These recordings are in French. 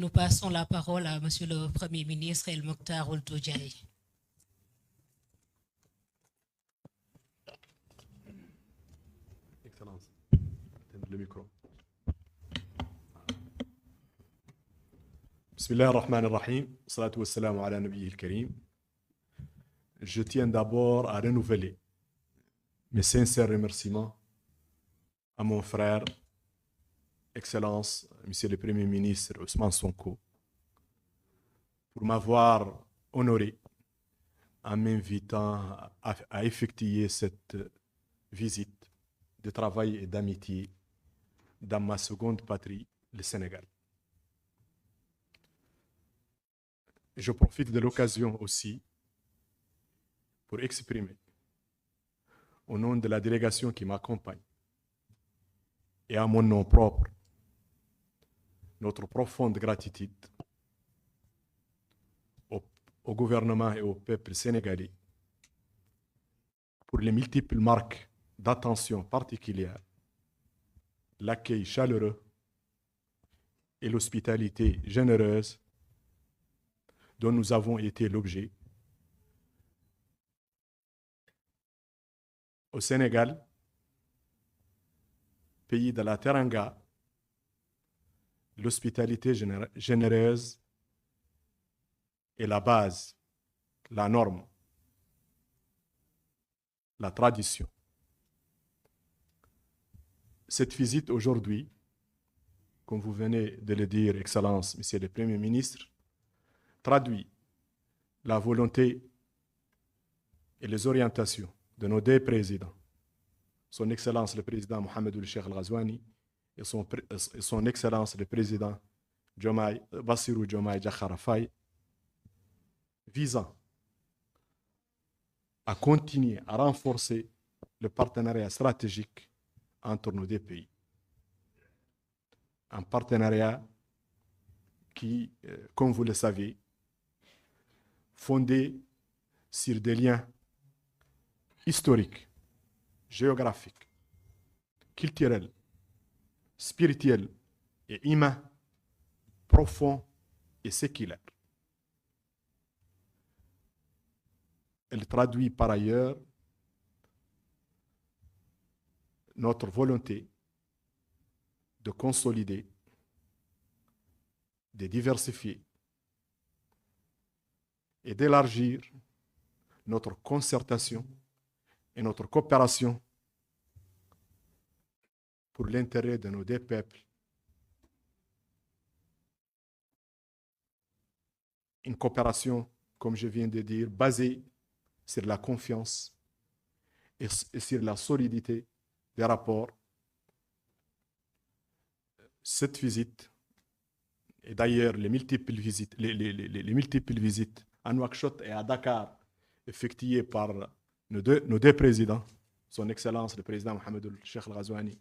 Nous passons la parole à Monsieur le Premier ministre El Mokhtar Ould Diaye. Excellence. Le micro. Bismillah ar-Rahman ar-Rahim. Salatu wassalamu ala nabiyyi al-Karim. Je tiens d'abord à renouveler mes sincères remerciements à mon frère, Excellence, Monsieur le Premier ministre Ousmane Sonko, pour m'avoir honoré en m'invitant à effectuer cette visite de travail et d'amitié dans ma seconde patrie, le Sénégal. Je profite de l'occasion aussi pour exprimer, au nom de la délégation qui m'accompagne et à mon nom propre, notre profonde gratitude au gouvernement et au peuple sénégalais pour les multiples marques d'attention particulière, l'accueil chaleureux et l'hospitalité généreuse dont nous avons été l'objet. Au Sénégal, pays de la Teranga, l'hospitalité généreuse est la base, la norme, la tradition. Cette visite aujourd'hui, comme vous venez de le dire, Excellence, Monsieur le Premier ministre, traduit la volonté et les orientations de nos deux présidents, son Excellence le Président Mohamed Ould Cheikh Al Ghazouani et son Excellence le Président Bassirou Diomaye Diakhar Faye, visant à continuer à renforcer le partenariat stratégique entre nos deux pays. Un partenariat qui, comme vous le savez, fondé sur des liens historiques, géographiques, culturels, spirituels et humains, profonds et séculaires. Elle traduit par ailleurs notre volonté de consolider, de diversifier et d'élargir notre concertation et notre coopération pour l'intérêt de nos deux peuples. Une coopération, comme je viens de dire, basée sur la confiance et sur la solidité des rapports. Cette visite, et d'ailleurs les multiples visites à Nouakchott et à Dakar, effectuées par nos deux présidents, son Excellence le Président Mohamed Ould Cheikh Al Ghazouani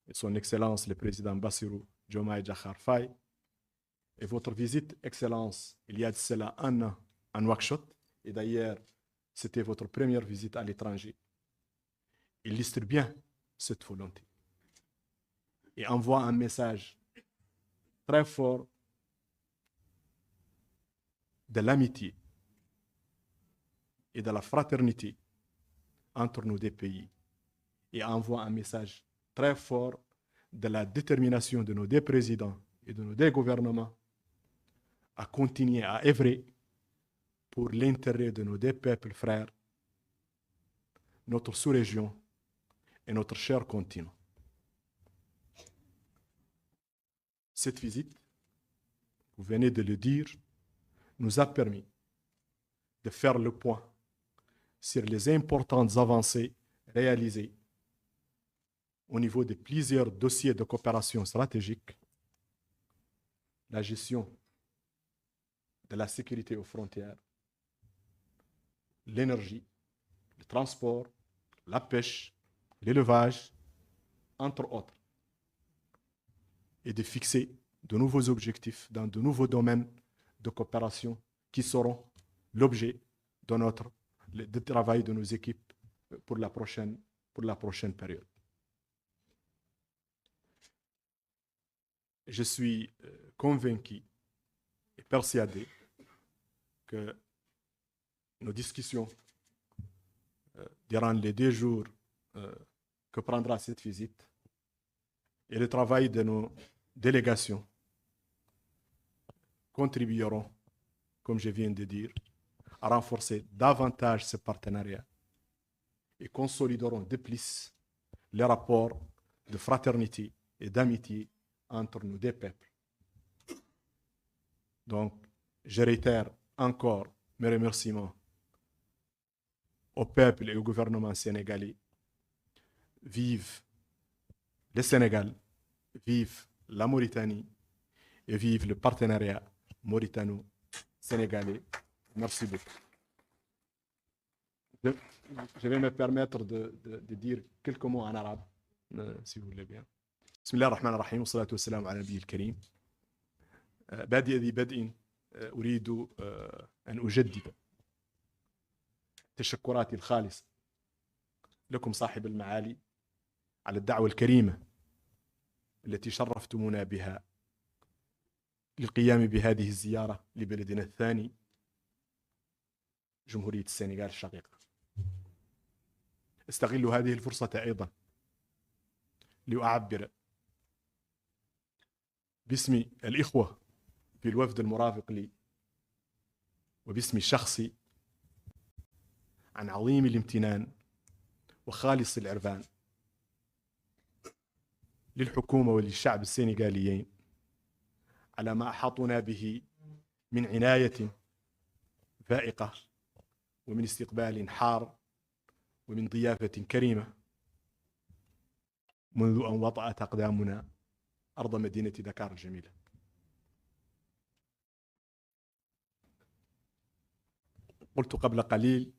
et son Excellence le Président Bassirou Diomaye Diakhar Faye, et votre visite, Excellence, il y a de cela un an à Nouakchott, et d'ailleurs, c'était votre première visite à l'étranger, illustre bien cette volonté et envoie un message très fort de l'amitié et de la fraternité entre nos deux pays, et envoie un message très fort de la détermination de nos deux présidents et de nos deux gouvernements à continuer à œuvrer pour l'intérêt de nos deux peuples frères, notre sous-région et notre cher continent. Cette visite, vous venez de le dire, nous a permis de faire le point sur les importantes avancées réalisées au niveau de plusieurs dossiers de coopération stratégique, la gestion de la sécurité aux frontières, l'énergie, le transport, la pêche, l'élevage, entre autres, et de fixer de nouveaux objectifs dans de nouveaux domaines de coopération qui seront l'objet de travail de nos équipes pour la prochaine période. Je suis convaincu est persuadé que nos discussions durant les 2 jours que prendra cette visite et le travail de nos délégations contribueront, comme je viens de dire, à renforcer davantage ce partenariat et consolideront de plus les rapports de fraternité et d'amitié entre nos 2 peuples. Donc, je réitère encore mes remerciements au peuple et au gouvernement sénégalais. Vive le Sénégal, vive la Mauritanie et vive le partenariat mauritano-sénégalais. Merci beaucoup. Je vais me permettre de dire quelques mots en arabe, si vous voulez bien. بسم الله الرحمن الرحيم والصلاة والسلام على النبي الكريم. بادئ ذي بدء أريد أن أجدد تشكراتي الخالصة لكم صاحب المعالي على الدعوة الكريمة التي شرفتمونا بها للقيام بهذه الزيارة لبلدنا الثاني جمهورية السنغال الشقيقة. استغل هذه الفرصة أيضا لأعبر باسم الإخوة في الوفد المرافق لي وباسمي الشخصي عن عظيم الامتنان وخالص العرفان للحكومة وللشعب السنغاليين على ما أحاطنا به من عناية فائقة ومن استقبال حار ومن ضيافة كريمة منذ أن وطأت أقدامنا أرض مدينة دكار الجميلة. قلت قبل قليل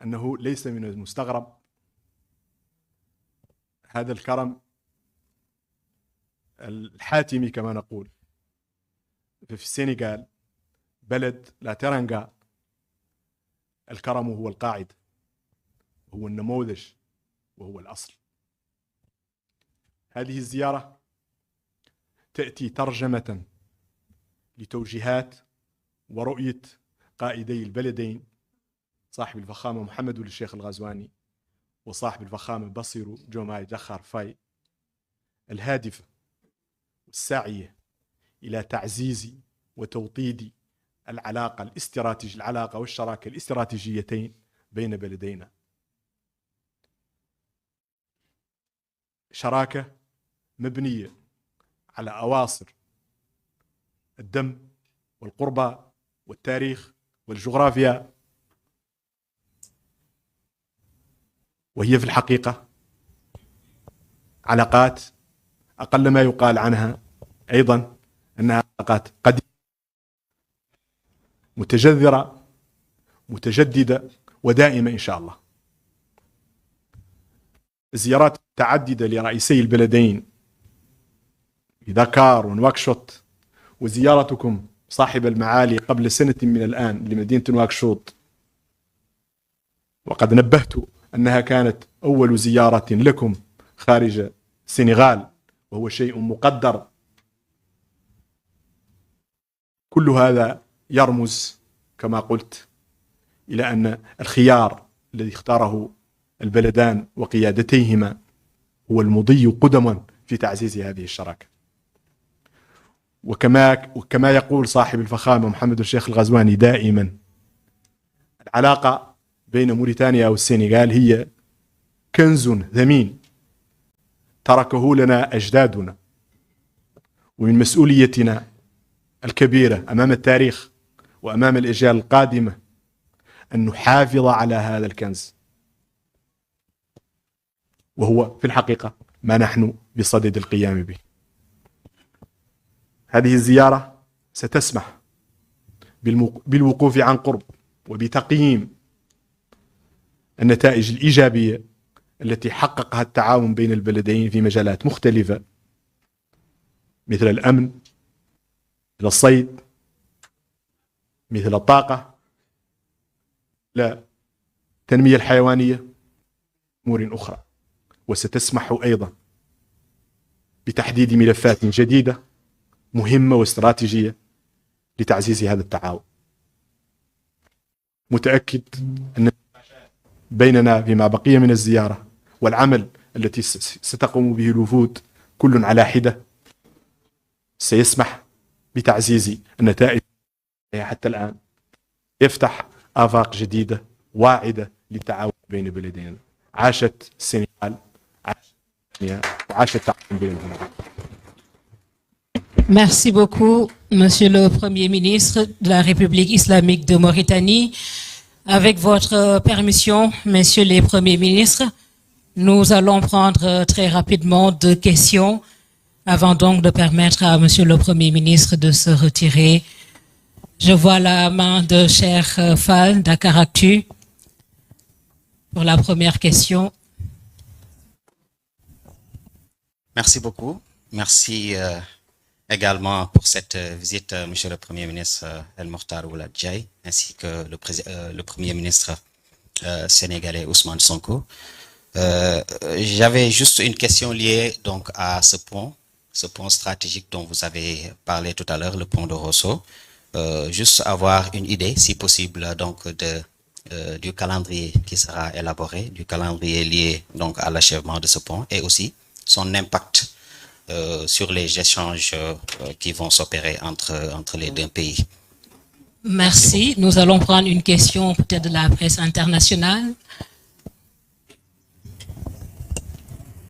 أنه ليس من المستغرب هذا الكرم الحاتمي كما نقول. في السنغال بلد لا ترنغا الكرم هو القاعدة، هو النموذج، وهو الأصل. هذه الزيارة تأتي ترجمة لتوجيهات ورؤية قائدي البلدين صاحب الفخامة محمد ولي الشيخ الغزواني وصاحب الفخامة بصيرو جوماي جخار فاي، الهادفة والساعية إلى تعزيز وتوطيد العلاقة والشراكة الاستراتيجيتين بين بلدينا. شراكة مبنية على أواصر الدم والقربة والتاريخ والجغرافيا، وهي في الحقيقة علاقات أقل ما يقال عنها أيضا أنها علاقات قديمة متجذرة متجددة ودائمة إن شاء الله. الزيارات متعددة لرئيسي البلدين دكار ونواكشوط، وزيارتكم صاحب المعالي قبل سنة من الآن لمدينة نواكشوط، وقد نبهت أنها كانت أول زيارة لكم خارج السنغال، وهو شيء مقدر. كل هذا يرمز كما قلت إلى أن الخيار الذي اختاره البلدان وقيادتيهما هو المضي قدما في تعزيز هذه الشراكة. وكما يقول صاحب الفخامة محمد الشيخ الغزواني دائما، العلاقة بين موريتانيا والسنغال هي كنز ثمين تركه لنا أجدادنا، ومن مسؤوليتنا الكبيرة أمام التاريخ وأمام الأجيال القادمة أن نحافظ على هذا الكنز، وهو في الحقيقة ما نحن بصدد القيام به. هذه الزيارة ستسمح بالوقوف عن قرب وبتقييم النتائج الإيجابية التي حققها التعاون بين البلدين في مجالات مختلفة، مثل الأمن، مثل الصيد، مثل الطاقة، لا التنمية الحيوانية، أمور أخرى. وستسمح أيضا بتحديد ملفات جديدة مهمة واستراتيجية لتعزيز هذا التعاون. متأكد أن بيننا فيما بقي من الزيارة والعمل التي ستقوم به الوفود كل على حدة سيسمح بتعزيز النتائج حتى الآن، يفتح آفاق جديدة واعدة للتعاون بين بلدينا. عاشت السنغال، عاشت تنزانيا، وعاشت التعاون بين البلدين. Merci beaucoup, Monsieur le Premier ministre de la République islamique de Mauritanie. Avec votre permission, Messieurs les Premiers ministres, nous allons prendre très rapidement 2 questions avant donc de permettre à Monsieur le Premier ministre de se retirer. Je vois la main de Cheikh Fall Dakaractu pour la première question. Merci beaucoup. Merci également pour cette visite, Monsieur le Premier ministre El Mokhtar Ould Diaye, ainsi que le Premier ministre sénégalais Ousmane Sonko. J'avais juste une question liée donc à ce pont stratégique dont vous avez parlé tout à l'heure, le pont de Rosso. Juste avoir une idée, si possible, donc du calendrier qui sera élaboré, du calendrier lié donc à l'achèvement de ce pont, et aussi son impact sur les échanges qui vont s'opérer entre les 2 pays. Merci. Nous allons prendre une question peut-être de la presse internationale.